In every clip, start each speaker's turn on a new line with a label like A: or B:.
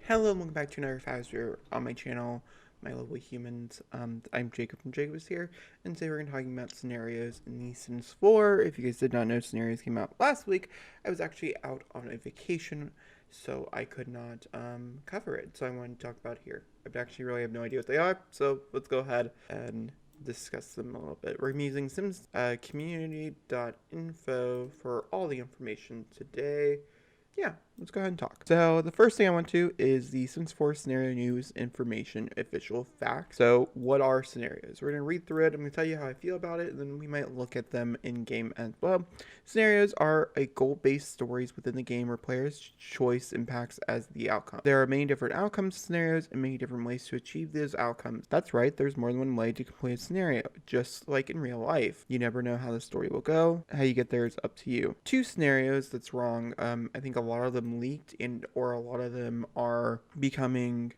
A: Hello and welcome back to another Fazbear on my channel, my lovely humans. I'm Jacob from Jacobishere, and today we're going to be talking about scenarios in The Sims 4. If you guys did not know, scenarios came out last week. I was actually out on a vacation, so I could not cover it, so I wanted to talk about it here. I actually really have no idea what they are, so let's go ahead and discuss them a little bit. We're using Sims community.info for all the information today. Yeah, let's go ahead and talk. So the first thing I want to is the Sims 4 scenario news information official facts. So what are scenarios? We're going to read through it. I'm going to tell you how I feel about it, and then we might look at them in game as well. Scenarios are a goal-based stories within the game where players' choice impacts as the outcome. There are many different outcomes scenarios and many different ways to achieve those outcomes. That's right, there's more than one way to complete a scenario, just like in real life. You never know how the story will go. How you get there is up to you. Two scenarios that's wrong. I think a lot of them leaked or a lot of them are coming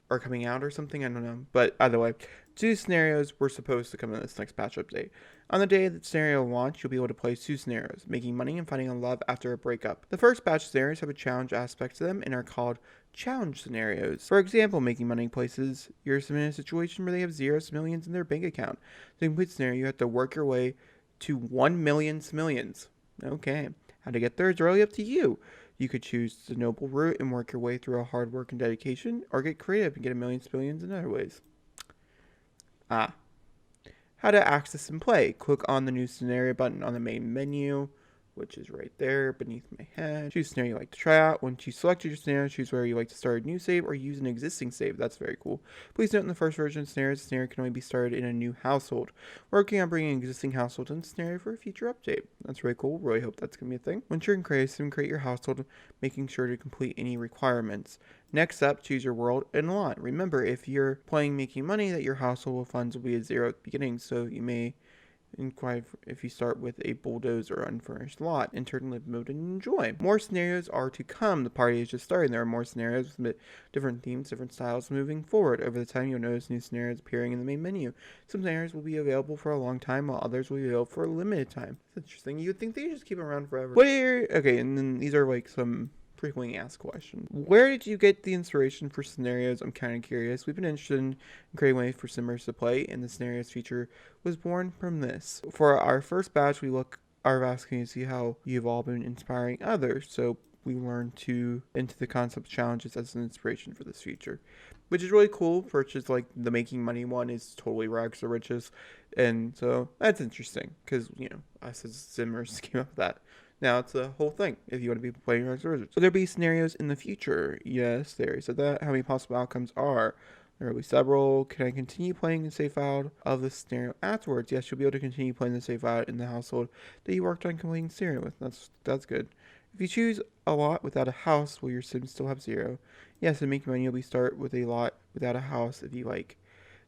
A: out or something. I don't know. But either way, two scenarios were supposed to come in this next patch update. On the day that scenario launched, you'll be able to play two scenarios, making money and finding a love after a breakup. The first batch of scenarios have a challenge aspect to them and are called challenge scenarios. For example, making money places your sim in a situation where they have zero millions in their bank account. To complete scenario, you have to work your way to 1 million millions. Okay. How to get there is really up to you. You could choose the noble route and work your way through a hard work and dedication, or get creative and get a million billions in other ways. How to access and play. Click on the new scenario button on the main menu, which is right there beneath my head. Choose scenario you like to try out. Once you selected your scenario, choose whether you like to start a new save or use an existing save. That's very cool. Please note in the first version of scenarios, the scenario can only be started in a new household. We're working on bringing an existing household in the scenario for a future update. That's really cool. Really hope that's going to be a thing. Once you're in Creative Sim, create your household, making sure to complete any requirements. Next up, choose your world and lot. Remember, if you're playing making money, that your household funds will be at zero at the beginning, so you may inquire if you start with a bulldoze or unfurnished lot. Enter in live mode and enjoy. More scenarios are to come. The party is just starting. There are more scenarios with different themes, different styles moving forward. Over the time, you'll notice new scenarios appearing in the main menu. Some scenarios will be available for a long time, while others will be available for a limited time. That's interesting. You would think they just keep them around forever. Okay, and then these are like some frequently asked question. Where did you get the inspiration for scenarios? I'm kind of curious. We've been interested in creating ways for simmers to play, and the scenarios feature was born from this. For our first batch, we are asking to see how you've all been inspiring others, so we learned into the concept challenges as an inspiration for this feature, which is really cool. Which is like the making money one is totally rags to riches, and so that's interesting because us as simmers came up with that. Now it's a whole thing if you want to be playing Rags to Riches. Will there be scenarios in the future? Yes, there is. So that how many possible outcomes are? There will be several. Can I continue playing the save file of the scenario afterwards? Yes, you'll be able to continue playing the save file in the household that you worked on completing scenario with. That's good. If you choose a lot without a house, will your Sims still have zero? Yes, in making money, you'll be start with a lot without a house if you like.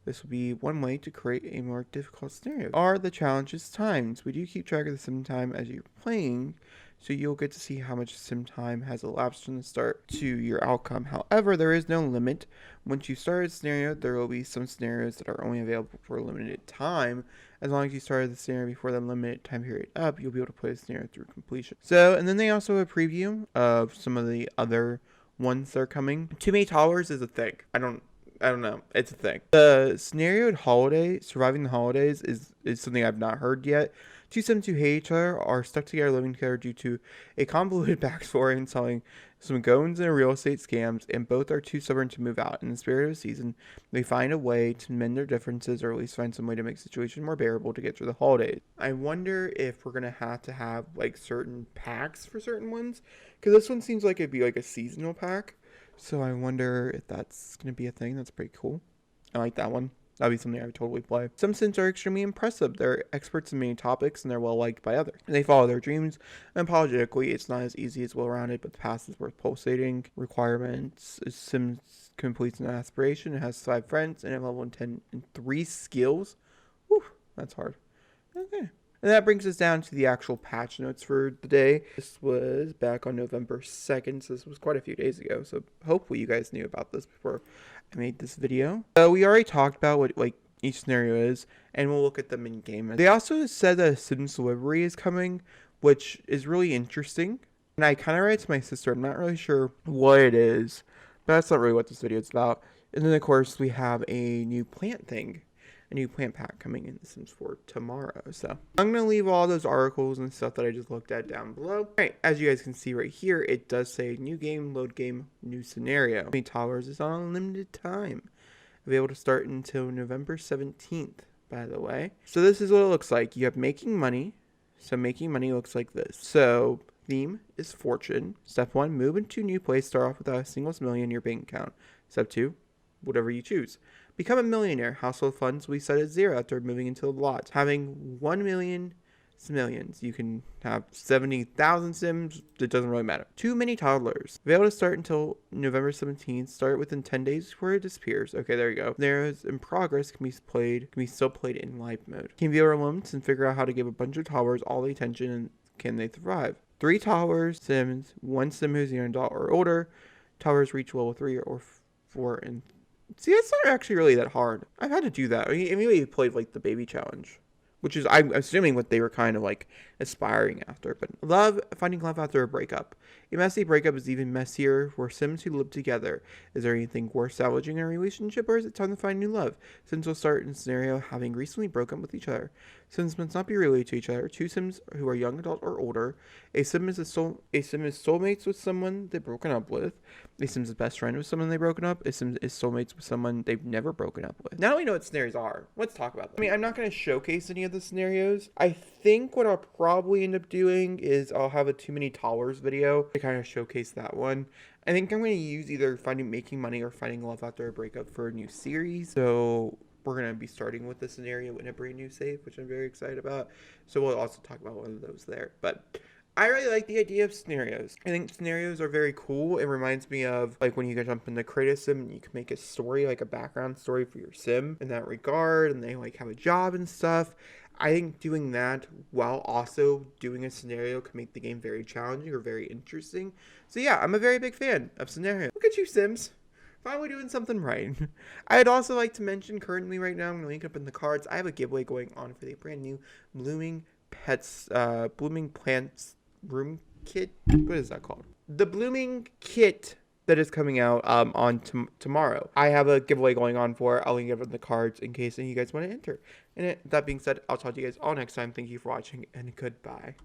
A: This will be one way to create a more difficult scenario. Are the challenges timed? We do keep track of the sim time as you're playing, so you'll get to see how much sim time has elapsed from the start to your outcome. However, there is no limit. Once you start a scenario, there will be some scenarios that are only available for a limited time. As long as you started the scenario before the limited time period up, you'll be able to play the scenario through completion. So, and then they also have a preview of some of the other ones that are coming. Too many towers is a thing. I don't know. It's a thing. The scenario surviving the holidays is something I've not heard yet. Two Sims who hate each other are stuck together living together due to a convoluted backstory and selling some goons and real estate scams, and both are too stubborn to move out. In the spirit of the season, they find a way to mend their differences, or at least find some way to make the situation more bearable to get through the holidays. I wonder if we're going to have like certain packs for certain ones, because this one seems like it'd be like a seasonal pack. So I wonder if that's going to be a thing. That's pretty cool. I like that one. That'd be something I would totally play. Some Sims are extremely impressive. They're experts in many topics, and they're well liked by others. They follow their dreams. Unapologetically, it's not as easy as well-rounded, but the past is worth pulsating. Requirements: Sims completes an aspiration. It has 5 friends, and a level 10 and 3 skills. Whew, that's hard. Okay. And that brings us down to the actual patch notes for the day. This was back on November 2nd, so this was quite a few days ago. So hopefully you guys knew about this before I made this video. We already talked about what each scenario is, and we'll look at them in game. They also said that a Sims delivery is coming, which is really interesting. And I kind of read it to my sister. I'm not really sure what it is, But that's not really what this video is about. And then, of course, we have a new plant thing, a new plant pack coming in The Sims 4 tomorrow. So I'm going to leave all those articles and stuff that I just looked at down below. All right, as you guys can see right here, it does say new game, load game, new scenario. Many towers is on unlimited time. Be able to start until November 17th, by the way. So this is what it looks like. You have making money. So making money looks like this. So theme is fortune. Step 1, move into new place. Start off without a single million in your bank account. Step 2, whatever you choose. Become a millionaire. Household funds will be set at 0 after moving into the lot. Having 1 million millions. You can have 70,000 Sims. It doesn't really matter. Too many toddlers. Be able to start until November 17th. Start within 10 days before it disappears. Okay, there you go. There's in progress can be still played in live mode. Can view our limits and figure out how to give a bunch of towers all the attention and can they thrive. 3 towers Sims. 1 Sim who's an adult or older. Towers reach level 3 or 4 and see, that's not actually really that hard. I've had to do that. I mean, we played like the baby challenge, which is, I'm assuming, what they were kind of like aspiring after. But finding love after a breakup. A messy breakup is even messier for Sims who live together. Is there anything worth salvaging in a relationship, or is it time to find new love? Sims will start in a scenario having recently broken up with each other. Sims must not be related to each other. 2 Sims who are young adult or older. A Sim is soulmates with someone they've broken up with. A Sim is best friend with someone they've broken up. A Sim is soulmates with someone they've never broken up with. Now we know what scenarios are. Let's talk about them. I mean, I'm not going to showcase any of the scenarios. I think what I'll probably end up doing is I'll have a too many towers video to kind of showcase that one. I think I'm going to use either making money or finding love after a breakup for a new series. So we're going to be starting with the scenario in a brand new save, which I'm very excited about. So we'll also talk about one of those there. But I really like the idea of scenarios. I think scenarios are very cool. It reminds me of like when you can jump into create a sim and you can make a story, like a background story for your sim in that regard, and they like have a job and stuff. I think doing that while also doing a scenario can make the game very challenging or very interesting. So yeah, I'm a very big fan of scenario. Look at you, Sims. Finally doing something right. I'd also like to mention currently right now, I'm going to link up in the cards, I have a giveaway going on for the brand new Blooming Plants room kit. What is that called? The Blooming kit that is coming out on tomorrow. I have a giveaway going on for it. I'll link it in the cards in case any of you guys want to enter. And that being said, I'll talk to you guys all next time. Thank you for watching and goodbye.